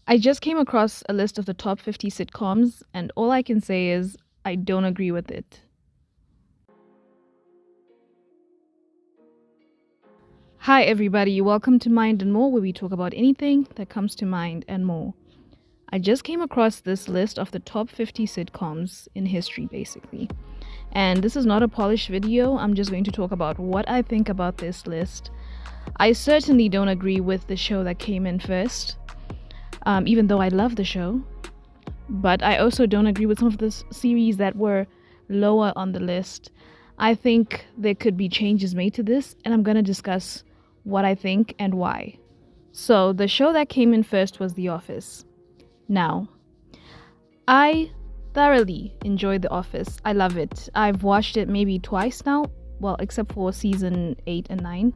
I just came across a list of the top 50 sitcoms, and all I can say is I don't agree with it. Hi, everybody. Welcome to Mind and More, where we talk about anything that comes to mind and more. I just came across this list of the top 50 sitcoms in history, basically. And this is not a polished video. I'm just going to talk about what I think about this list. I certainly don't agree with the show that came in first, even though I love the show. But I also don't agree with some of the series that were lower on the list. I think there could be changes made to this, and I'm going to discuss what I think and why. So, the show that came in first was The Office. Now, I thoroughly enjoy The Office. I love it. I've watched it maybe twice now, well, except for season 8 and 9.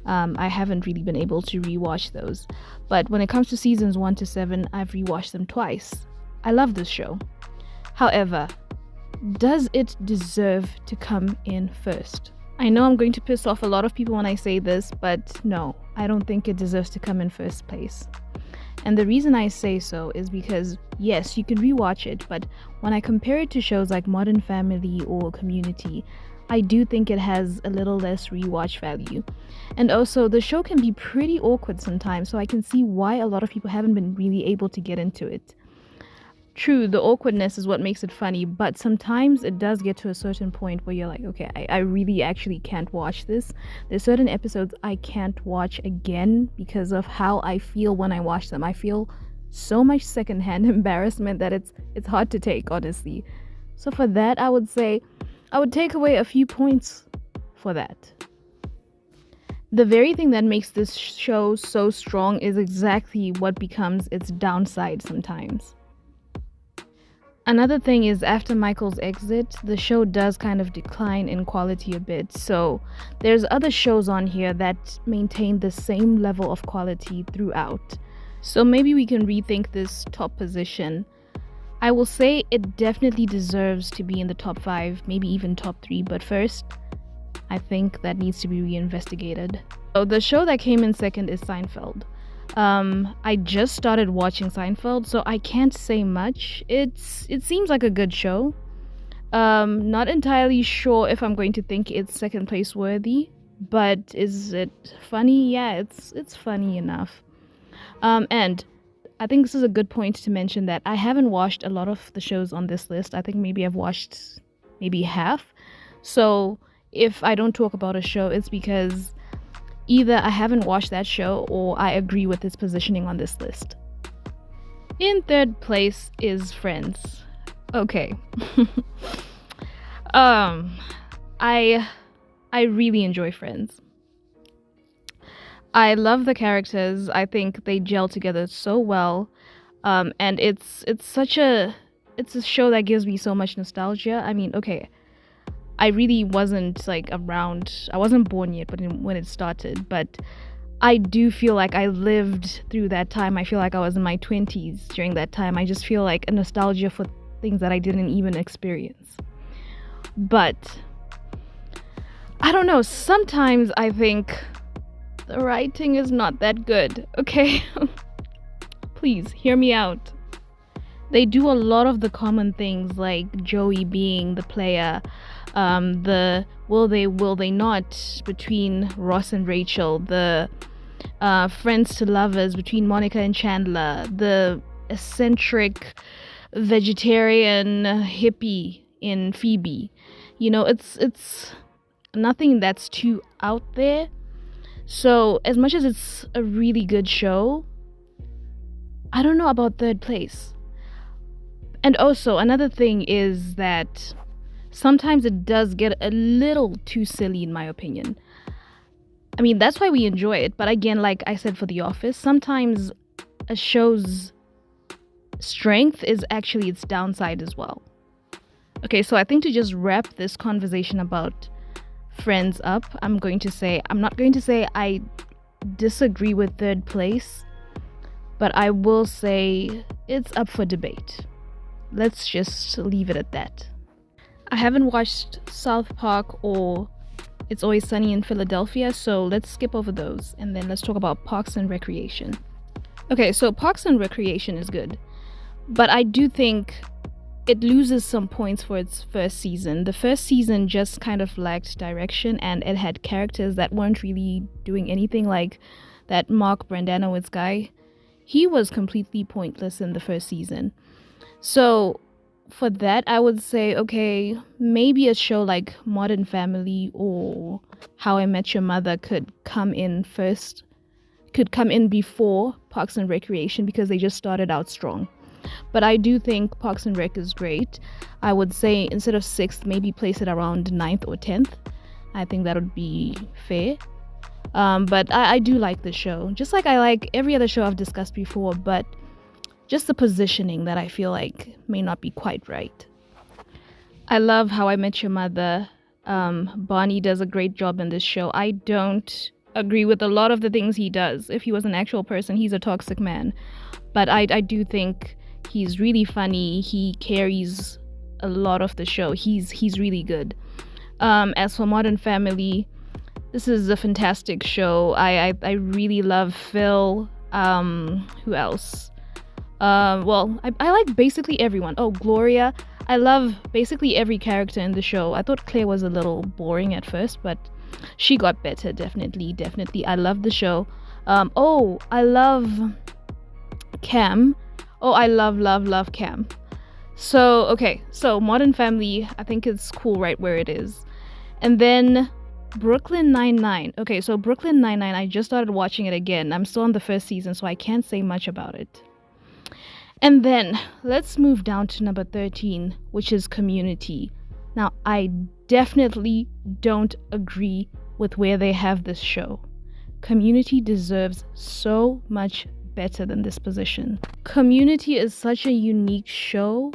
I haven't really been able to rewatch those. But when it comes to seasons 1 to 7, I've rewatched them twice. I love this show. However, does it deserve to come in first? I know I'm going to piss off a lot of people when I say this, but no, I don't think it deserves to come in first place. And the reason I say so is because, yes, you can rewatch it, but when I compare it to shows like Modern Family or Community, I do think it has a little less rewatch value. And also, the show can be pretty awkward sometimes, so I can see why a lot of people haven't been really able to get into it. True, the awkwardness is what makes it funny, but sometimes it does get to a certain point where you're like, okay, I really actually can't watch this. There's certain episodes I can't watch again because of how I feel when I watch them. I feel so much secondhand embarrassment that it's hard to take, honestly. So for that, I would say I would take away a few points for that. The very thing that makes this show so strong is exactly what becomes its downside sometimes. Another thing is, after Michael's exit, the show does kind of decline in quality a bit. So there's other shows on here that maintain the same level of quality throughout. So maybe we can rethink this top position. I will say it definitely deserves to be in the top 5, maybe even top 3. But first, I think that needs to be reinvestigated. So the show that came in second is Seinfeld. I just started watching Seinfeld, so I can't say much. It seems like a good show. Not entirely sure if I'm going to think it's second place worthy, but is it funny? Yeah, it's funny enough. And I think this is a good point to mention that I haven't watched a lot of the shows on this list. I think maybe I've watched maybe half. So if I don't talk about a show, it's because either I haven't watched that show or I agree with its positioning on this list. In third place is Friends. Okay. I really enjoy Friends. I love the characters. I think they gel together so well. And it's a show that gives me so much nostalgia. I mean, okay, I really wasn't around. I wasn't born yet when it started, but I do feel like I lived through that time. I feel like I was in my 20s during that time. I just feel like a nostalgia for things that I didn't even experience. But I don't know, sometimes I think the writing is not that good, okay? Please, hear me out. They do a lot of the common things, like Joey being the player, the will they not between Ross and Rachel, the friends to lovers between Monica and Chandler, the eccentric vegetarian hippie in Phoebe. You know, it's nothing that's too out there. So as much as it's a really good show, I don't know about third place. And also, another thing is that sometimes it does get a little too silly, in my opinion. I mean, that's why we enjoy it. But again, like I said for The Office, sometimes a show's strength is actually its downside as well. Okay, so I think to just wrap this conversation about Friends up, I'm not going to say I disagree with third place, but I will say it's up for debate. Let's just leave it at that. I haven't watched South Park or It's Always Sunny in Philadelphia, so let's skip over those and then let's talk about Parks and Recreation. Okay, so Parks and Recreation is good, but I do think it loses some points for its first season. The first season just kind of lacked direction, and it had characters that weren't really doing anything, like that Mark Brandanowitz guy. He was completely pointless in the first season. So for that, I would say, okay, maybe a show like Modern Family or How I Met Your Mother could come in before Parks and Recreation because they just started out strong. But I do think Parks and Rec is great. I would say instead of 6th, maybe place it around 9th or 10th. I think that would be fair. But I do like the show. Just like I like every other show I've discussed before, but just the positioning that I feel like may not be quite right. I love How I Met Your Mother. Barney does a great job in this show. I don't agree with a lot of the things he does. If he was an actual person, he's a toxic man. But I do think he's really funny. He carries a lot of the show. He's really good. As for Modern Family, this is a fantastic show. I really love Phil. Who else? I like basically everyone. Oh, Gloria. I love basically every character in the show. I thought Claire was a little boring at first, but she got better. Definitely. I love the show. I love Cam. Oh, I love Cam. So Modern Family, I think it's cool right where it is. And then Brooklyn Nine-Nine. Okay, so Brooklyn Nine-Nine, I just started watching it again. I'm still on the first season, so I can't say much about it. And then let's move down to number 13, which is Community. Now, I definitely don't agree with where they have this show. Community deserves so much better than this position. Community is such a unique show.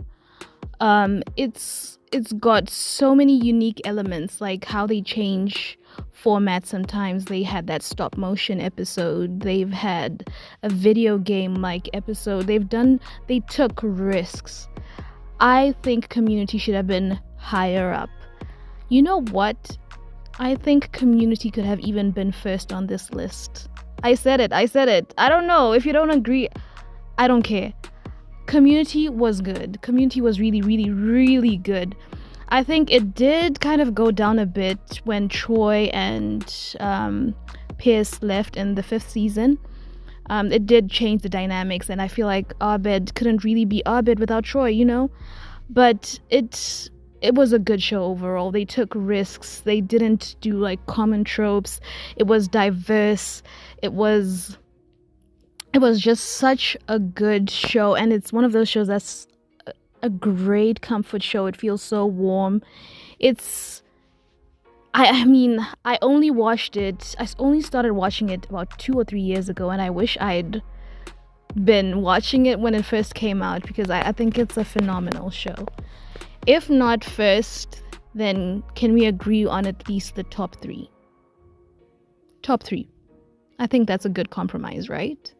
It's got so many unique elements, like how they change format sometimes. They had that stop motion episode. They've had a video game like episode. They took risks. I think Community should have been higher up. You know what? I think Community could have even been first on this list. I said it. I don't know. If you don't agree, I don't care. Community was good. Community was really, really, really good. I think it did kind of go down a bit when Troy and Pierce left in the 5th season. It did change the dynamics, and I feel like Abed couldn't really be Abed without Troy, you know? But it was a good show overall. They took risks. They didn't do like common tropes. It was diverse. It was just such a good show, and it's one of those shows that's a great comfort show. It feels so warm. I mean, I only started watching it about 2 or 3 years ago, and I wish I'd been watching it when it first came out, because I think it's a phenomenal show. If not first, then can we agree on at least the top 3? Top 3. I think that's a good compromise, right?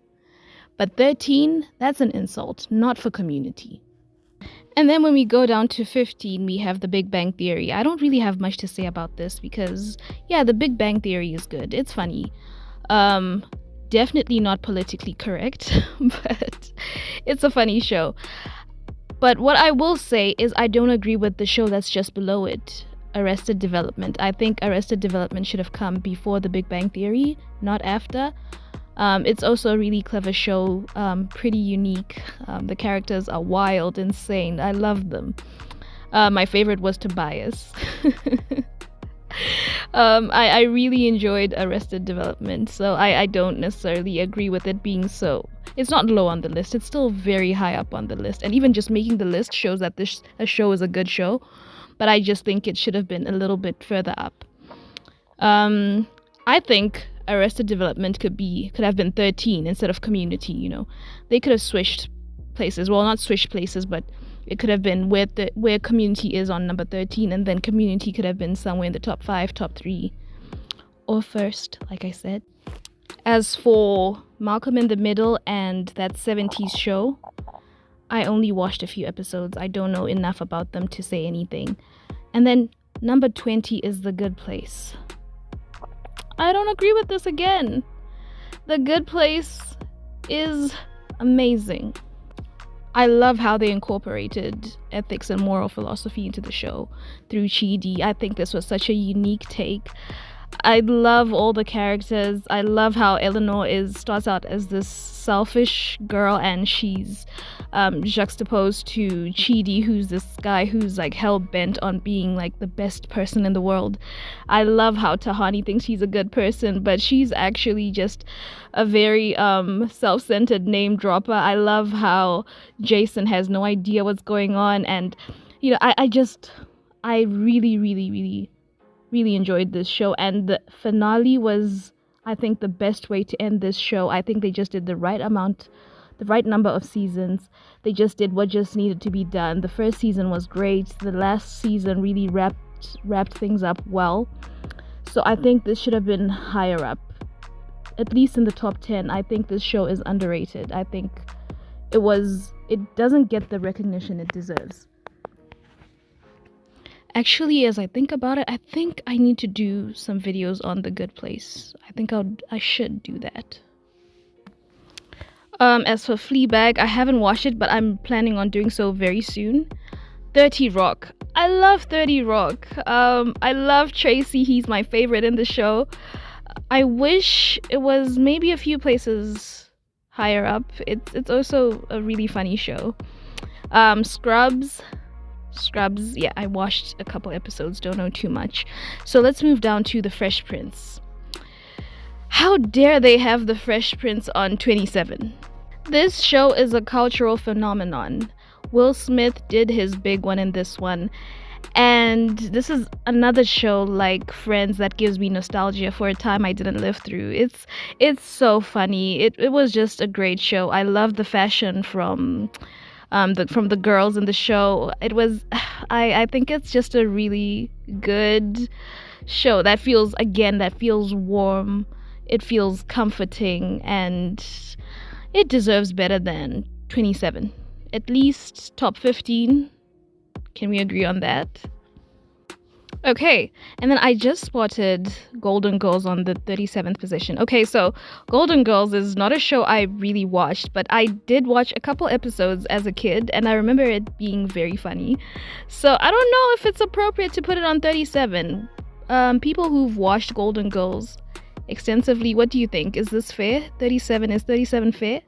But 13, that's an insult, not for Community. And then when we go down to 15, we have The Big Bang Theory. I don't really have much to say about this because, yeah, The Big Bang Theory is good. It's funny. Definitely not politically correct, but it's a funny show. But what I will say is I don't agree with the show that's just below it, Arrested Development. I think Arrested Development should have come before The Big Bang Theory, not after. It's also a really clever show, pretty unique. The characters are wild, insane. I love them. My favorite was Tobias. I really enjoyed Arrested Development, so I don't necessarily agree with it being so. It's not low on the list. It's still very high up on the list. And even just making the list shows that a show is a good show. But I just think it should have been a little bit further up. I think Arrested Development could have been 13 instead of Community, you know. They could have switched places. Well, not switched places, but it could have been where Community is on number 13, and then Community could have been somewhere in the top 5, top 3, or first, like I said. As for Malcolm in the Middle and that 70s show, I only watched a few episodes. I don't know enough about them to say anything. And then number 20 is The Good Place. I don't agree with this again. The Good Place is amazing. I love how they incorporated ethics and moral philosophy into the show through Chidi. I think this was such a unique take. I love all the characters. I love how Eleanor starts out as this selfish girl, and she's juxtaposed to Chidi, who's this guy who's like hell bent on being like the best person in the world. I love how Tahani thinks she's a good person, but she's actually just a very self-centered name dropper. I love how Jason has no idea what's going on, and I really enjoyed this show, and the finale was, I think, the best way to end this show. I think they just did the right number of seasons. They just did what just needed to be done. The first season was great. The last season really wrapped things up well. So I think this should have been higher up, at least in the top 10. I think this show is underrated. I think it doesn't get the recognition it deserves. Actually, as I think about it, I think I need to do some videos on The Good Place. I think I should do that. As for Fleabag, I haven't watched it, but I'm planning on doing so very soon. 30 Rock. I love 30 Rock. I love Tracy. He's my favorite in the show. I wish it was maybe a few places higher up. It's also a really funny show. Scrubs, yeah, I watched a couple episodes, don't know too much. So let's move down to The Fresh Prince. How dare they have The Fresh Prince on 27? This show is a cultural phenomenon. Will Smith did his big one in this one. And this is another show like Friends that gives me nostalgia for a time I didn't live through. It's so funny. It was just a great show. I love the fashion from the girls in the show. I think it's just a really good show that feels warm, it feels comforting, and it deserves better than 27. At least top 15. Can we agree on that? Okay, and then I just spotted Golden Girls on the 37th position. Okay, so Golden Girls is not a show I really watched, but I did watch a couple episodes as a kid, and I remember it being very funny. So I don't know if it's appropriate to put it on 37. People who've watched Golden Girls extensively, what do you think? Is this fair? Is 37 fair?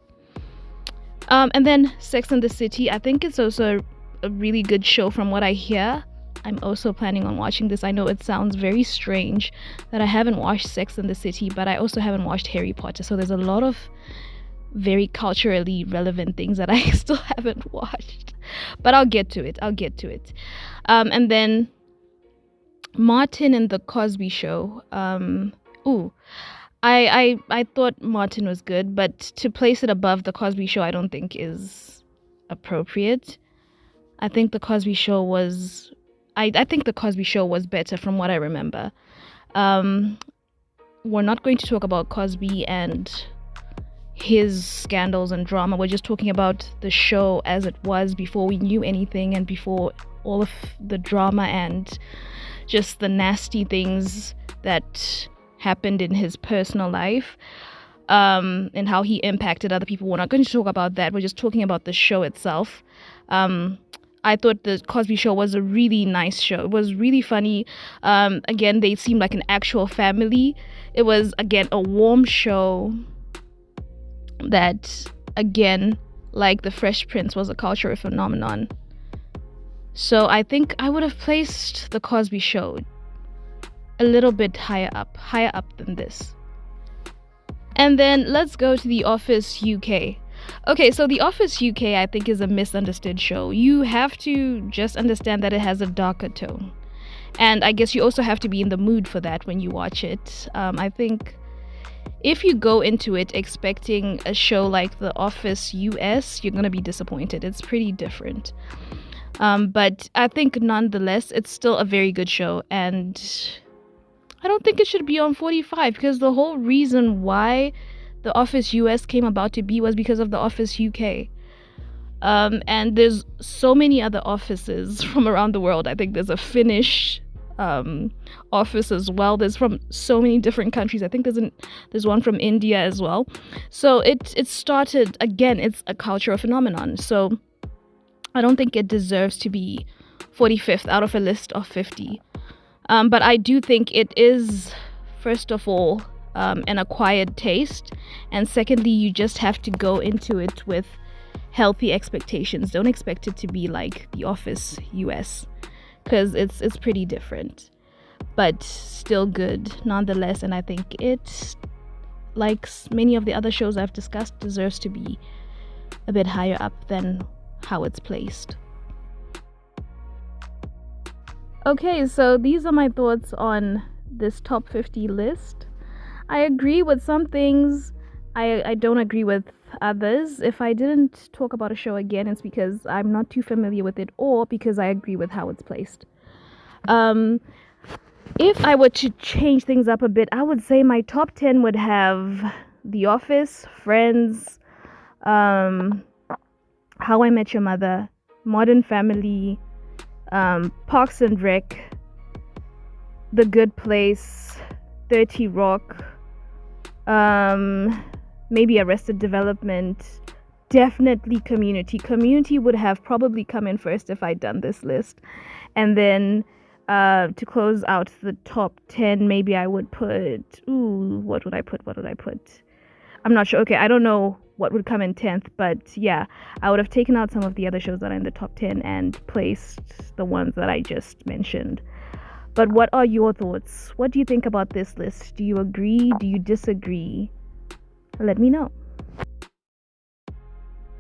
And then Sex and the City, I think it's also a really good show from what I hear. I'm also planning on watching this. I know it sounds very strange that I haven't watched Sex and the City, but I also haven't watched Harry Potter. So there's a lot of very culturally relevant things that I still haven't watched. But I'll get to it. And then Martin and the Cosby Show. I thought Martin was good, but to place it above the Cosby Show I don't think is appropriate. I think the Cosby Show was better from what I remember. We're not going to talk about Cosby and his scandals and drama. We're just talking about the show as it was before we knew anything and before all of the drama and just the nasty things that happened in his personal life, and how he impacted other people. We're not going to talk about that. We're just talking about the show itself. I thought the Cosby Show was a really nice show. It was really funny. Again, they seemed like an actual family. It was, again, a warm show that, again, like The Fresh Prince, was a cultural phenomenon. So I think I would have placed the Cosby Show a little bit higher up than this. And then let's go to The Office UK. Okay, so The Office UK I think is a misunderstood show. You have to just understand that it has a darker tone. And I guess you also have to be in the mood for that when you watch it. I think if you go into it expecting a show like The Office US, you're going to be disappointed. It's pretty different. But I think nonetheless, it's still a very good show. And I don't think it should be on 45 because the whole reason why The Office US came about to be was because of The Office UK. And there's so many other offices from around the world. I think there's a Finnish Office as well. There's from so many different countries. I think there's one from India as well. So it started, again, it's a cultural phenomenon. So I don't think it deserves to be 45th out of a list of 50. But I do think it is, first of all, an acquired taste, and secondly, you just have to go into it with healthy expectations. Don't expect it to be like The Office US, because it's pretty different, but still good nonetheless. And I think it, like many of the other shows I've discussed, deserves to be a bit higher up than how it's placed. Okay, so these are my thoughts on this top 50 list. I agree with some things. I don't agree with others. If I didn't talk about a show again, it's because I'm not too familiar with it, or because I agree with how it's placed. If I were to change things up a bit, I would say my top 10 would have The Office, Friends, How I Met Your Mother, Modern Family, Parks and Rec, The Good Place, 30 Rock, maybe Arrested Development, definitely Community. Community would have probably come in first if I'd done this list. And then to close out the top 10, maybe I would put, what would I put? I'm not sure. Okay, I don't know what would come in 10th, but yeah, I would have taken out some of the other shows that are in the top 10 and placed the ones that I just mentioned. But what are your thoughts? What do you think about this list? Do you agree? Do you disagree? Let me know.